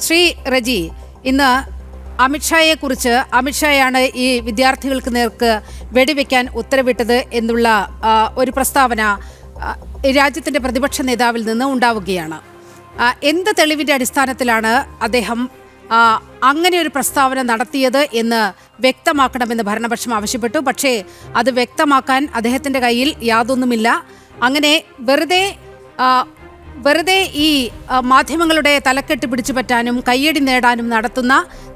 ശ്രീ റജി, ഇന്ന് അമിത്ഷായെക്കുറിച്ച് അമിത്ഷായാണ് ഈ വിദ്യാർത്ഥികൾക്ക് നേർക്ക് വെടിവെക്കാൻ ഉത്തരവിട്ടത് എന്നുള്ള ഒരു പ്രസ്താവന രാജ്യത്തിൻ്റെ പ്രതിപക്ഷ നേതാവിൽ നിന്ന് ഉണ്ടാവുകയാണ്. എന്ത് തെളിവിൻ്റെ അടിസ്ഥാനത്തിലാണ് അദ്ദേഹം അങ്ങനെ ഒരു പ്രസ്താവന നടത്തിയത് എന്ന് വ്യക്തമാക്കണമെന്ന് ഭരണപക്ഷം ആവശ്യപ്പെട്ടു. പക്ഷേ അത് വ്യക്തമാക്കാൻ അദ്ദേഹത്തിൻ്റെ കയ്യിൽ യാതൊന്നുമില്ല. അങ്ങനെ വെറുതെ ഈ മാധ്യമങ്ങളുടെ തലക്കെട്ട് പിടിച്ചു പറ്റാനും കയ്യടി നേടാനും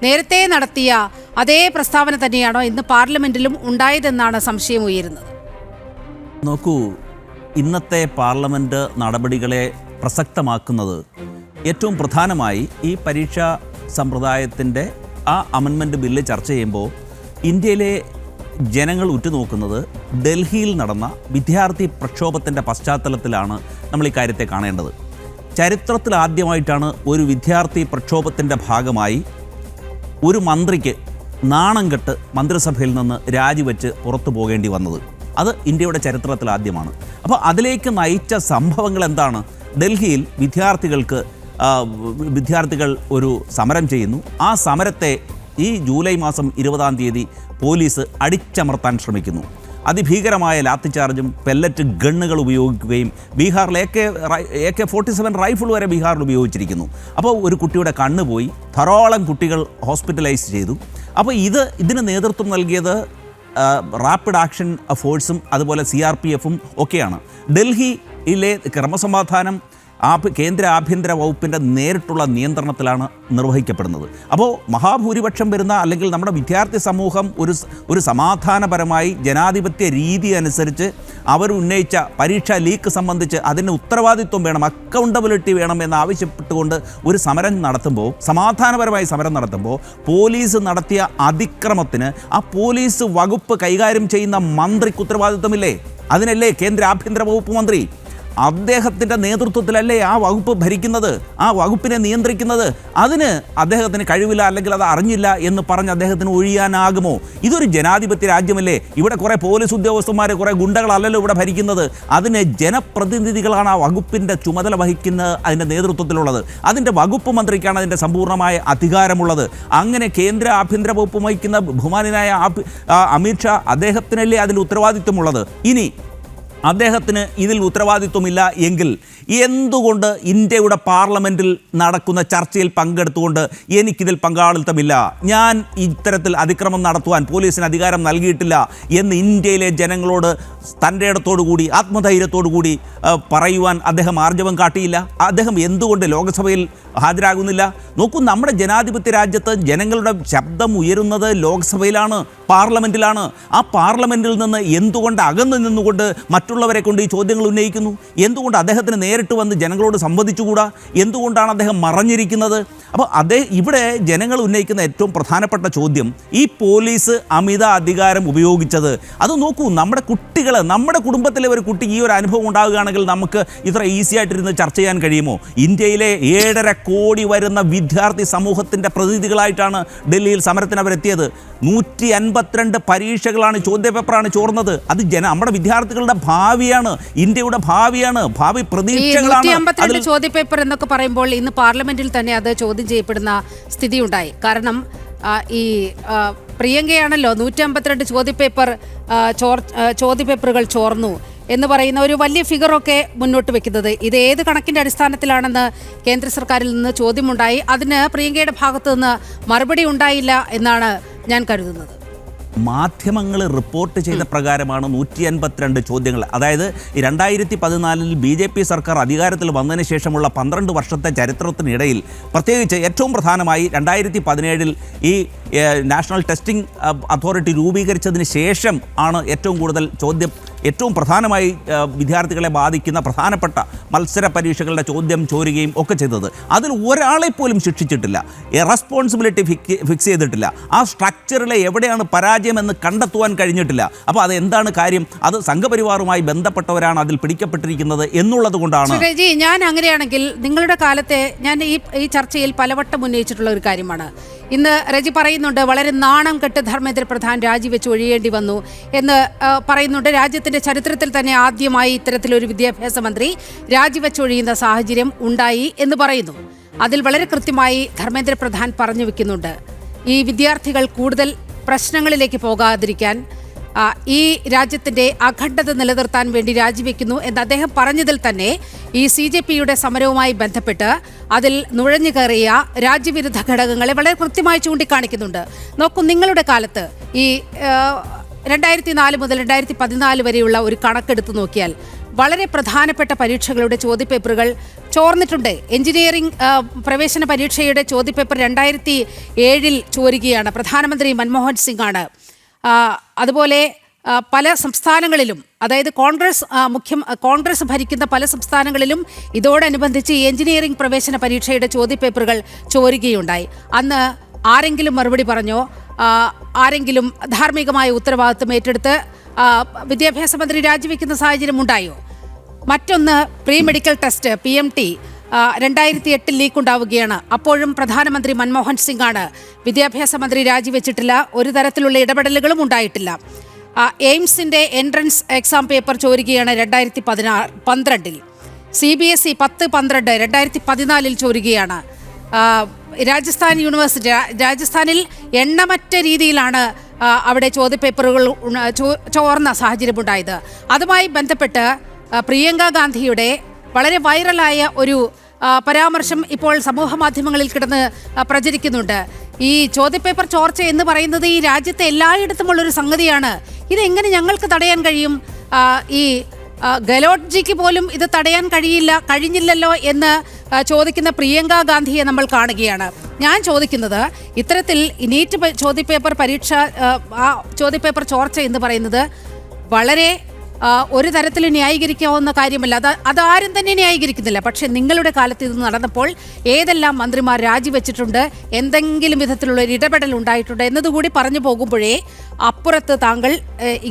നേരത്തെ നടത്തിയ അതേ പ്രസ്താവന തന്നെയാണോ ഇന്ന് പാർലമെന്റിലും ഉണ്ടായതെന്നാണ് സംശയം ഉയരുന്നത്. നോക്കൂ, ഇന്നത്തെ പാർലമെന്റ് നടപടികളെ പ്രസക്തമാക്കുന്നത് ഏറ്റവും പ്രധാനമായി ഈ പരീക്ഷാ സമ്പ്രദായത്തിൻ്റെ ആ അമെൻമെൻറ്റ് ബില്ല് ചർച്ച ചെയ്യുമ്പോൾ ഇന്ത്യയിലെ ജനങ്ങൾ ഉറ്റുനോക്കുന്നത് ഡൽഹിയിൽ നടന്ന വിദ്യാർത്ഥി പ്രക്ഷോഭത്തിൻ്റെ പശ്ചാത്തലത്തിലാണ് നമ്മൾ ഈ കാര്യത്തെ കാണേണ്ടത്. ചരിത്രത്തിൽ ആദ്യമായിട്ടാണ് ഒരു വിദ്യാർത്ഥി പ്രക്ഷോഭത്തിൻ്റെ ഭാഗമായി ഒരു മന്ത്രിക്ക് നാണം കെട്ട് മന്ത്രിസഭയിൽ നിന്ന് രാജിവെച്ച് പുറത്തു പോകേണ്ടി വന്നത്. അത് ഇന്ത്യയുടെ ചരിത്രത്തിൽ ആദ്യമാണ്. അപ്പോൾ അതിലേക്ക് നയിച്ച സംഭവങ്ങൾ എന്താണ്? ഡൽഹിയിൽ വിദ്യാർത്ഥികൾ ഒരു സമരം ചെയ്യുന്നു. ആ സമരത്തെ ഈ ജൂലൈ മാസം 20-ാം തീയതി പോലീസ് അടിച്ചമർത്താൻ ശ്രമിക്കുന്നു. അതിഭീകരമായ ലാത്തിചാർജും പെല്ലറ്റ് ഗണ്ണുകൾ ഉപയോഗിക്കുകയും ബീഹാറിൽ AK-47 റൈഫിൾ വരെ ബീഹാറിൽ ഉപയോഗിച്ചിരിക്കുന്നു. അപ്പോൾ ഒരു കുട്ടിയുടെ കണ്ണ് പോയി, ധാരാളം കുട്ടികൾ ഹോസ്പിറ്റലൈസ് ചെയ്തു. അപ്പോൾ ഇതിന് നേതൃത്വം നൽകിയത് റാപ്പിഡ് ആക്ഷൻ ഫോഴ്സും അതുപോലെ CRPF-ഉം ഒക്കെയാണ്. ഡൽഹിയിലെ ക്രമസമാധാനം കേന്ദ്ര ആഭ്യന്തര വകുപ്പിൻ്റെ നേരിട്ടുള്ള നിയന്ത്രണത്തിലാണ് നിർവഹിക്കപ്പെടുന്നത്. അപ്പോൾ മഹാഭൂരിപക്ഷം വരുന്ന അല്ലെങ്കിൽ നമ്മുടെ വിദ്യാർത്ഥി സമൂഹം ഒരു സമാധാനപരമായി ജനാധിപത്യ രീതി അനുസരിച്ച് അവർ ഉന്നയിച്ച പരീക്ഷാ ലീക്ക് സംബന്ധിച്ച് അതിന് ഉത്തരവാദിത്വം വേണം, അക്കൗണ്ടബിലിറ്റി വേണം എന്നാവശ്യപ്പെട്ടുകൊണ്ട് ഒരു സമരം നടത്തുമ്പോൾ, സമാധാനപരമായി സമരം നടത്തുമ്പോൾ പോലീസ് നടത്തിയ അതിക്രമത്തിന് ആ പോലീസ് വകുപ്പ് കൈകാര്യം ചെയ്യുന്ന മന്ത്രിക്ക് ഉത്തരവാദിത്വമില്ലേ? അതിനല്ലേ കേന്ദ്ര ആഭ്യന്തര വകുപ്പ് മന്ത്രി? അദ്ദേഹത്തിൻ്റെ നേതൃത്വത്തിലല്ലേ ആ വകുപ്പ് ഭരിക്കുന്നത്, ആ വകുപ്പിനെ നിയന്ത്രിക്കുന്നത്? അതിന് അദ്ദേഹത്തിന് കഴിവില്ല അല്ലെങ്കിൽ അത് അറിഞ്ഞില്ല എന്ന് പറഞ്ഞ് അദ്ദേഹത്തിന് ഒഴിയാനാകുമോ? ഇതൊരു ജനാധിപത്യ രാജ്യമല്ലേ? ഇവിടെ കുറേ പോലീസ് ഉദ്യോഗസ്ഥന്മാർ, കുറേ ഗുണ്ടകളല്ലല്ലോ ഇവിടെ ഭരിക്കുന്നത്. അതിന് ജനപ്രതിനിധികളാണ് ആ വകുപ്പിൻ്റെ ചുമതല വഹിക്കുന്നത്, അതിൻ്റെ നേതൃത്വത്തിലുള്ളത്. അതിൻ്റെ വകുപ്പ് മന്ത്രിക്കാണ് അതിൻ്റെ സമ്പൂർണ്ണമായ അധികാരമുള്ളത്. അങ്ങനെ കേന്ദ്ര ആഭ്യന്തര വകുപ്പ് വഹിക്കുന്ന ബഹുമാനായ അമിത്ഷാ, അദ്ദേഹത്തിനല്ലേ അതിൻ്റെ ഉത്തരവാദിത്വമുള്ളത്. ഇനി അദ്ദേഹത്തിന് ഇതിൽ ഉത്തരവാദിത്വമില്ല എങ്കിൽ എന്തുകൊണ്ട് ഇന്ത്യയുടെ പാർലമെൻറ്റിൽ നടക്കുന്ന ചർച്ചയിൽ പങ്കെടുത്തുകൊണ്ട് എനിക്കിതിൽ പങ്കാളിത്തമില്ല, ഞാൻ ഇത്തരത്തിൽ അതിക്രമം നടത്തുവാൻ പോലീസിന് അധികാരം നൽകിയിട്ടില്ല എന്ന് ഇന്ത്യയിലെ ജനങ്ങളോട് തൻ്റെ ഇടത്തോടുകൂടി ആത്മധൈര്യത്തോടുകൂടി പറയുവാൻ അദ്ദേഹം ആർജവം കാട്ടിയില്ല? അദ്ദേഹം എന്തുകൊണ്ട് ലോക്സഭയിൽ ഹാജരാകുന്നില്ല? നോക്കൂ, നമ്മുടെ ജനാധിപത്യ രാജ്യത്ത് ജനങ്ങളുടെ ശബ്ദം ഉയരുന്നത് ലോക്സഭയിലാണ്, പാർലമെൻറ്റിലാണ്. ആ പാർലമെൻറ്റിൽ നിന്ന് എന്തുകൊണ്ട് അകന്നു നിന്നുകൊണ്ട് മറ്റുള്ളവരെ കൊണ്ട് ഈ ചോദ്യങ്ങൾ ഉന്നയിക്കുന്നു? എന്തുകൊണ്ട് അദ്ദേഹത്തിന് നേരിട്ട് വന്ന് ജനങ്ങളോട് സംവദിച്ചുകൂടാ? എന്തുകൊണ്ടാണ് അദ്ദേഹം മറഞ്ഞിരിക്കുന്നത്? അപ്പോൾ ഇവിടെ ജനങ്ങൾ ഉന്നയിക്കുന്ന ഏറ്റവും പ്രധാനപ്പെട്ട ചോദ്യം, ഈ പോലീസ് അമിത അധികാരം ഉപയോഗിച്ചത്, അത് നോക്കൂ, നമ്മുടെ കുടുംബത്തിലെ ഒരു കുട്ടിക്ക് ഈ ഒരു അനുഭവം ഉണ്ടാവുകയാണെങ്കിൽ നമുക്ക് ഇത്ര ഈസി ആയിട്ടിരുന്ന് ചർച്ച ചെയ്യാൻ കഴിയുമോ? ഇന്ത്യയിലെ 7.5 കോടി വരുന്ന വിദ്യാർത്ഥി സമൂഹത്തിൻ്റെ പ്രതിനിധികളായിട്ടാണ് ഡൽഹിയിൽ സമരത്തിന് അവരെത്തിയത്. 152 പരീക്ഷകളാണ്, ചോദ്യപേപ്പറാണ് ചോർന്നത്. അത് നമ്മുടെ വിദ്യാർത്ഥികളുടെ ഭാവിയാണ്, ഇന്ത്യയുടെ ഭാവിയാണ്, ഭാവി പ്രതീക്ഷകളാണ്. 152 ചോദ്യപേപ്പർ എന്നൊക്കെ പറയുമ്പോൾ ഇന്ന് പാർലമെന്റിൽ തന്നെ അത് ചോദ്യം ചെയ്യപ്പെടുന്ന സ്ഥിതി ഉണ്ടായി. കാരണം ഈ പ്രിയങ്കയാണല്ലോ 152 ചോദ്യപേപ്പറുകൾ ചോർന്നു എന്ന് പറയുന്ന ഒരു വലിയ ഫിഗറൊക്കെ മുന്നോട്ട് വെക്കുന്നത്. ഇത് ഏത് കണക്കിൻ്റെ അടിസ്ഥാനത്തിലാണെന്ന് കേന്ദ്ര സർക്കാരിൽ നിന്ന് ചോദ്യമുണ്ടായി. അതിന് പ്രിയങ്കയുടെ ഭാഗത്തു നിന്ന് മറുപടി ഉണ്ടായില്ല എന്നാണ് ഞാൻ കരുതുന്നത്. മാധ്യമങ്ങൾ റിപ്പോർട്ട് ചെയ്ത പ്രകാരമാണ് 152 ചോദ്യങ്ങൾ. അതായത് 2014 BJP സർക്കാർ അധികാരത്തിൽ വന്നതിന് ശേഷമുള്ള 12 വർഷത്തെ ചരിത്രത്തിനിടയിൽ, പ്രത്യേകിച്ച് ഏറ്റവും പ്രധാനമായി 2017 ഈ നാഷണൽ ടെസ്റ്റിംഗ് അതോറിറ്റി രൂപീകരിച്ചതിന് ശേഷം ആണ് ഏറ്റവും പ്രധാനമായി വിദ്യാർത്ഥികളെ ബാധിക്കുന്ന പ്രധാനപ്പെട്ട മത്സര പരീക്ഷകളുടെ ചോദ്യം ചോരുകയും ഒക്കെ ചെയ്തത്. അതിൽ ഒരാളെ പോലും ശിക്ഷിച്ചിട്ടില്ല, റെസ്പോൺസിബിലിറ്റി ഫിക്സ് ചെയ്തിട്ടില്ല, ആ സ്ട്രക്ചറിലെ എവിടെയാണ് പരാജയമെന്ന് കണ്ടെത്തുവാൻ കഴിഞ്ഞിട്ടില്ല. അപ്പോൾ അതെന്താണ് കാര്യം? അത് സംഘപരിവാറുമായി ബന്ധപ്പെട്ടവരാണ് അതിൽ പിടിക്കപ്പെട്ടിരിക്കുന്നത് എന്നുള്ളത് കൊണ്ടാണ്. ഞാൻ അങ്ങനെയാണെങ്കിൽ നിങ്ങളുടെ കാലത്തെ ഞാൻ ഈ ചർച്ചയിൽ പലവട്ടം ഉന്നയിച്ചിട്ടുള്ള ഒരു കാര്യമാണ്. ഇന്ന് രജി പറയുന്നുണ്ട് വളരെ നാണം കെട്ട് ധർമ്മേന്ദ്ര പ്രധാൻ രാജിവെച്ച് ഒഴിയേണ്ടി വന്നു എന്ന് പറയുന്നുണ്ട്. രാജ്യത്തിൻ്റെ ചരിത്രത്തിൽ തന്നെ ആദ്യമായി ഇത്തരത്തിലൊരു വിദ്യാഭ്യാസ മന്ത്രി രാജിവെച്ചൊഴിയുന്ന സാഹചര്യം ഉണ്ടായി എന്ന് പറയുന്നു. അതിൽ വളരെ കൃത്യമായി ധർമ്മേന്ദ്ര പ്രധാൻ പറഞ്ഞു വെക്കുന്നുണ്ട്. ഈ വിദ്യാർത്ഥികൾ കൂടുതൽ പ്രശ്നങ്ങളിലേക്ക് പോകാതിരിക്കാൻ ഈ രാജ്യത്തിൻ്റെ അഖണ്ഡത നിലനിർത്താൻ വേണ്ടി രാജിവെക്കുന്നു എന്ന് അദ്ദേഹം പറഞ്ഞതിൽ തന്നെ ഈ CJPയുടെ സമരവുമായി ബന്ധപ്പെട്ട് അതിൽ നുഴഞ്ഞു കയറിയ രാജ്യവിരുദ്ധ ഘടകങ്ങളെ വളരെ കൃത്യമായി ചൂണ്ടിക്കാണിക്കുന്നുണ്ട്. നോക്കൂ, നിങ്ങളുടെ കാലത്ത് ഈ 2004 മുതൽ 2014 വരെയുള്ള ഒരു കണക്കെടുത്ത് നോക്കിയാൽ വളരെ പ്രധാനപ്പെട്ട പരീക്ഷകളുടെ ചോദ്യപേപ്പറുകൾ ചോർന്നിട്ടുണ്ട്. എഞ്ചിനീയറിംഗ് പ്രവേശന പരീക്ഷയുടെ ചോദ്യപേപ്പർ 2007 ചോരുകയാണ്. പ്രധാനമന്ത്രി മൻമോഹൻ സിംഗ് ആണ്. അതുപോലെ പല സംസ്ഥാനങ്ങളിലും, അതായത് കോൺഗ്രസ് ഭരിക്കുന്ന പല സംസ്ഥാനങ്ങളിലും ഇതോടനുബന്ധിച്ച് എഞ്ചിനീയറിംഗ് പ്രവേശന പരീക്ഷയുടെ ചോദ്യപേപ്പറുകൾ ചോരുകയുണ്ടായി. അന്ന് ആരെങ്കിലും മറുപടി പറഞ്ഞോ? ആരെങ്കിലും ധാർമ്മികമായ ഉത്തരവാദിത്വം ഏറ്റെടുത്ത് വിദ്യാഭ്യാസ മന്ത്രി രാജിവെക്കുന്ന സാഹചര്യം ഉണ്ടായോ? മറ്റൊന്ന്, pre medical test PMT 2008 leak ഉണ്ടാവുകയാണ്. അപ്പോഴും പ്രധാനമന്ത്രി മൻമോഹൻ സിംഗ് ആണ്. വിദ്യാഭ്യാസ മന്ത്രി രാജിവെച്ചിട്ടില്ല. ഒരു തരത്തിലുള്ള ഇടപെടലുകളും ഉണ്ടായിട്ടില്ല. എയിംസിൻ്റെ എൻട്രൻസ് എക്സാം പേപ്പർ ചോരുകയാണ് 2012. CBSE 10-12 2014 ചോരുകയാണ്. രാജസ്ഥാൻ യൂണിവേഴ്സിറ്റി, രാജസ്ഥാനിൽ എണ്ണമറ്റ രീതിയിലാണ് അവിടെ ചോദ്യപേപ്പറുകൾ ചോർന്ന സാഹചര്യമുണ്ടായത്. അതുമായി ബന്ധപ്പെട്ട് പ്രിയങ്ക ഗാന്ധിയുടെ വളരെ വൈറലായ ഒരു പരാമർശം ഇപ്പോൾ സമൂഹ മാധ്യമങ്ങളിൽ കിടന്ന് പ്രചരിക്കുന്നുണ്ട്. ഈ ചോദ്യപേപ്പർ ചോർച്ച എന്ന് പറയുന്നത് ഈ രാജ്യത്തെ എല്ലായിടത്തുമുള്ളൊരു സംഗതിയാണ്. ഇതെങ്ങനെ ഞങ്ങൾക്ക് തടയാൻ കഴിയും? ഈ ഗെലോട്ട്ജിക്ക് പോലും ഇത് തടയാൻ കഴിഞ്ഞില്ലല്ലോ എന്ന് ചോദിക്കുന്ന പ്രിയങ്ക ഗാന്ധിയെ നമ്മൾ കാണുകയാണ്. ഞാൻ ചോദിക്കുന്നത്, ഇത്തരത്തിൽ നീറ്റ് ചോദ്യപേപ്പർ ചോദ്യപേപ്പർ ചോർച്ച എന്ന് പറയുന്നത് വളരെ ഒരു തരത്തിലും ന്യായീകരിക്കാവുന്ന കാര്യമല്ല. അതാരും തന്നെ ന്യായീകരിക്കുന്നില്ല. പക്ഷേ നിങ്ങളുടെ കാലത്ത് ഇത് നടന്നപ്പോൾ ഏതെല്ലാം മന്ത്രിമാർ രാജിവെച്ചിട്ടുണ്ട്, എന്തെങ്കിലും വിധത്തിലുള്ള ഒരു ഇടപെടൽ ഉണ്ടായിട്ടുണ്ട് എന്നതുകൂടി പറഞ്ഞു പോകുമ്പോഴേ അപ്പുറത്ത് താങ്കൾ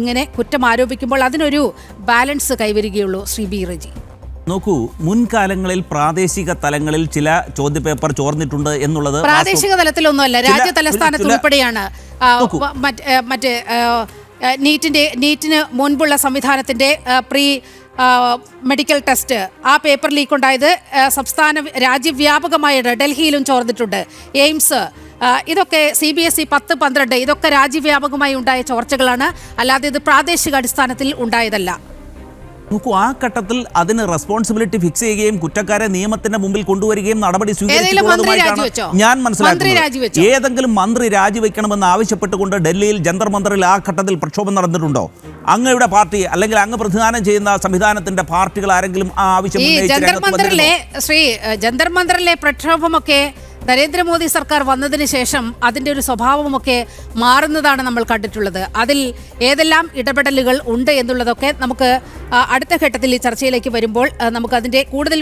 ഇങ്ങനെ കുറ്റം ആരോപിക്കുമ്പോൾ അതിനൊരു ബാലൻസ് കൈവരികയുള്ളൂ. ശ്രീ ബി റജി, നോക്കൂ, മുൻകാലങ്ങളിൽ പ്രാദേശിക തലങ്ങളിൽ ചില ചോദ്യപേപ്പർ ചോർന്നിട്ടുണ്ട് എന്നുള്ളത് പ്രാദേശിക തലത്തിലൊന്നുമല്ല, രാജ്യ തലസ്ഥാനത്ത് ഉൾപ്പെടെയാണ്. മറ്റേ നീറ്റിന് മുൻപുള്ള സംവിധാനത്തിൻ്റെ പ്രീ മെഡിക്കൽ ടെസ്റ്റ് ആ പേപ്പർ ലീക്ക് ഉണ്ടായത് രാജ്യവ്യാപകമായിട്ട് ഡൽഹിയിലും ചോർന്നിട്ടുണ്ട്. എയിംസ്, ഇതൊക്കെ CBSE 10-12 ഇതൊക്കെ രാജ്യവ്യാപകമായി ഉണ്ടായ ചോർച്ചകളാണ്, അല്ലാതെ ഇത് പ്രാദേശിക അടിസ്ഥാനത്തിൽ ഉണ്ടായതല്ല. നോക്കൂ, ആ ഘട്ടത്തിൽ അതിന് റെസ്പോൺസിബിലിറ്റി ഫിക്സ് ചെയ്യുകയും കുറ്റക്കാരെ നിയമത്തിന്റെ മുമ്പിൽ കൊണ്ടുവരികയും നടപടി സ്വീകരിച്ചിട്ടുള്ളതുമായിട്ടാണ് ഞാൻ മനസ്സിലാക്കുന്നത്. ഏതെങ്കിലും മന്ത്രി രാജിവെക്കണമെന്ന് ആവശ്യപ്പെട്ടുകൊണ്ട് ഡൽഹിയിൽ ജന്തർ മന്ദറിൽ ആ ഘട്ടത്തിൽ പ്രക്ഷോഭം നടന്നിട്ടുണ്ടോ? അങ്ങയുടെ പാർട്ടി അല്ലെങ്കിൽ അങ്ങ് പ്രതിദാനം ചെയ്യുന്ന സംവിധാനത്തിന്റെ പാർട്ടികൾ ആരെങ്കിലും ആ ആവശ്യം ജന്തർ മന്ദറിലെ പ്രക്ഷോഭമൊക്കെ നരേന്ദ്രമോദി സർക്കാർ വന്നതിന് ശേഷം അതിൻ്റെ ഒരു സ്വഭാവമൊക്കെ മാറുന്നതാണ് നമ്മൾ കണ്ടിട്ടുള്ളത്. അതിൽ ഏതെല്ലാം ഇടപെടലുകൾ ഉണ്ട് എന്നുള്ളതൊക്കെ നമുക്ക് അടുത്ത ഘട്ടത്തിൽ ഈ ചർച്ചയിലേക്ക് വരുമ്പോൾ നമുക്ക് അതിൻ്റെ കൂടുതൽ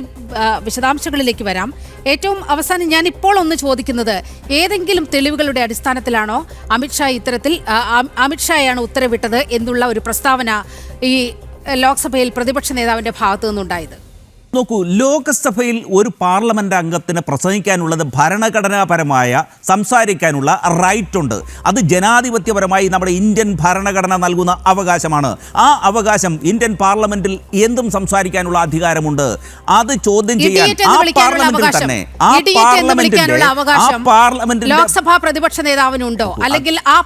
വിശദാംശങ്ങളിലേക്ക് വരാം. ഏറ്റവും അവസാനം ഞാൻ ഇപ്പോൾ ഒന്ന് ചോദിക്കുന്നത്, ഏതെങ്കിലും തെളിവുകളുടെ അടിസ്ഥാനത്തിലാണോ അമിത്ഷായാണ് ഉത്തരവിട്ടത് എന്നുള്ള ഒരു പ്രസ്താവന ഈ ലോക്സഭയിൽ പ്രതിപക്ഷ നേതാവിൻ്റെ ഭാഗത്തു നിന്നുണ്ടായത്? നോക്കൂ, ലോക്സഭയിൽ ഒരു പാർലമെന്റ് അംഗത്തിന് പ്രസംഗിക്കാനുള്ളത് ഭരണഘടനാപരമായ സംസാരിക്കാനുള്ള റൈറ്റ് ഉണ്ട്. അത് ജനാധിപത്യപരമായി നമ്മുടെ ഇന്ത്യൻ ഭരണഘടന നൽകുന്ന അവകാശമാണ്. ആ അവകാശം ഇന്ത്യൻ പാർലമെന്റിൽ എന്തും സംസാരിക്കാനുള്ള അധികാരമുണ്ട്. അത് ചോദ്യം ചെയ്യാൻ ലോക്സഭാ പ്രതിപക്ഷ നേതാവിനുണ്ടോ? അല്ലെങ്കിൽ ആ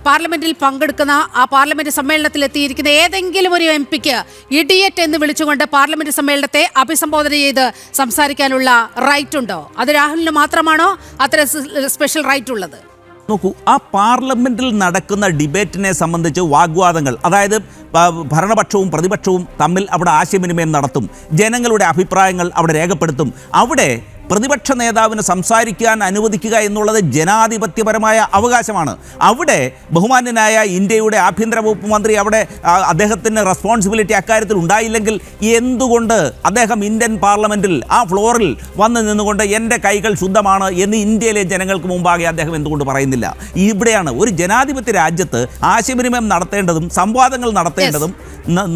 പാർലമെന്റിൽ പങ്കെടുക്കുന്ന ആ പാർലമെന്റ് സമ്മേളനത്തിൽ എത്തിയിരിക്കുന്ന ഏതെങ്കിലും ഒരു MP-ക്ക് ഇഡിയറ്റ് എന്ന് വിളിച്ചുകൊണ്ട് പാർലമെന്റ് സമ്മേളനത്തെ അഭിസംബോധന ചെയ്ത് സംസാരിക്കാനുള്ള റൈറ്റ് ഉണ്ടോ? അത് രാഹുലിന് മാത്രമാണോ അത്ര സ്പെഷ്യൽ റൈറ്റ് ഉള്ളത്? നോക്കൂ, ആ പാർലമെന്റിൽ നടക്കുന്ന ഡിബേറ്റിനെ സംബന്ധിച്ച് വാഗ്വാദങ്ങൾ, അതായത് ഭരണപക്ഷവും പ്രതിപക്ഷവും തമ്മിൽ അവിടെ ആശയവിനിമയം നടത്തും, ജനങ്ങളുടെ അഭിപ്രായങ്ങൾ അവിടെ രേഖപ്പെടുത്തും. അവിടെ പ്രതിപക്ഷ നേതാവിന് സംസാരിക്കാൻ അനുവദിക്കുക എന്നുള്ളത് ജനാധിപത്യപരമായ അവകാശമാണ്. അവിടെ ബഹുമാന്യനായ ഇന്ത്യയുടെ ആഭ്യന്തര വകുപ്പ് മന്ത്രി അവിടെ അദ്ദേഹത്തിന് റെസ്പോൺസിബിലിറ്റി അക്കാര്യത്തിൽ ഉണ്ടായില്ലെങ്കിൽ എന്തുകൊണ്ട് അദ്ദേഹം ഇന്ത്യൻ പാർലമെൻറ്റിൽ ആ ഫ്ലോറിൽ വന്ന് നിന്നുകൊണ്ട് എൻ്റെ കൈകൾ ശുദ്ധമാണ് എന്ന് ഇന്ത്യയിലെ ജനങ്ങൾക്ക് മുമ്പാകെ അദ്ദേഹം എന്തുകൊണ്ട് പറയുന്നില്ല? ഇവിടെയാണ് ഒരു ജനാധിപത്യ രാജ്യത്ത് ആശയവിനിമയം നടത്തേണ്ടതും സംവാദങ്ങൾ നടത്തേണ്ടതും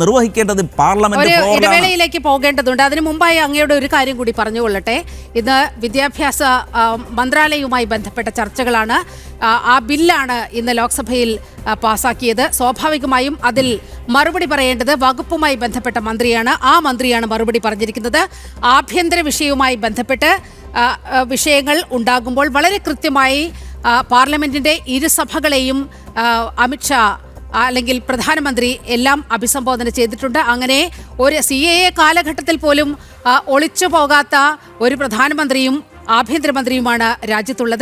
നിർവഹിക്കേണ്ടതും പാർലമെന്റ്. ഇടവേളയിലേക്ക് പോകേണ്ടതുണ്ട്. അതിനു മുമ്പായി അങ്ങയുടെ ഒരു കാര്യം കൂടി പറഞ്ഞുകൊള്ളട്ടെ. ഇന്ന് വിദ്യാഭ്യാസ മന്ത്രാലയവുമായി ബന്ധപ്പെട്ട ചർച്ചകളാണ്. ആ ബില്ലാണ് ഇന്ന് ലോക്സഭയിൽ പാസാക്കിയത്. സ്വാഭാവികമായും അതിൽ മറുപടി പറയേണ്ടത് വകുപ്പുമായി ബന്ധപ്പെട്ട മന്ത്രിയാണ്. ആ മന്ത്രിയാണ് മറുപടി പറഞ്ഞിരിക്കുന്നത്. ആഭ്യന്തര വിഷയവുമായി ബന്ധപ്പെട്ട് വിഷയങ്ങൾ ഉണ്ടാകുമ്പോൾ വളരെ കൃത്യമായി പാർലമെന്റിന്റെ ഇരുസഭകളെയും അമിത്ഷാ അല്ലെങ്കിൽ പ്രധാനമന്ത്രി എല്ലാം അഭിസംബോധന ചെയ്തിട്ടുണ്ട്. അങ്ങനെ ഒരു CAA കാലഘട്ടത്തിൽ പോലും ഒളിച്ചു പോകാത്ത ഒരു പ്രധാനമന്ത്രിയും ആഭ്യന്തരമന്ത്രിയുമാണ് രാജ്യത്തുള്ളത്.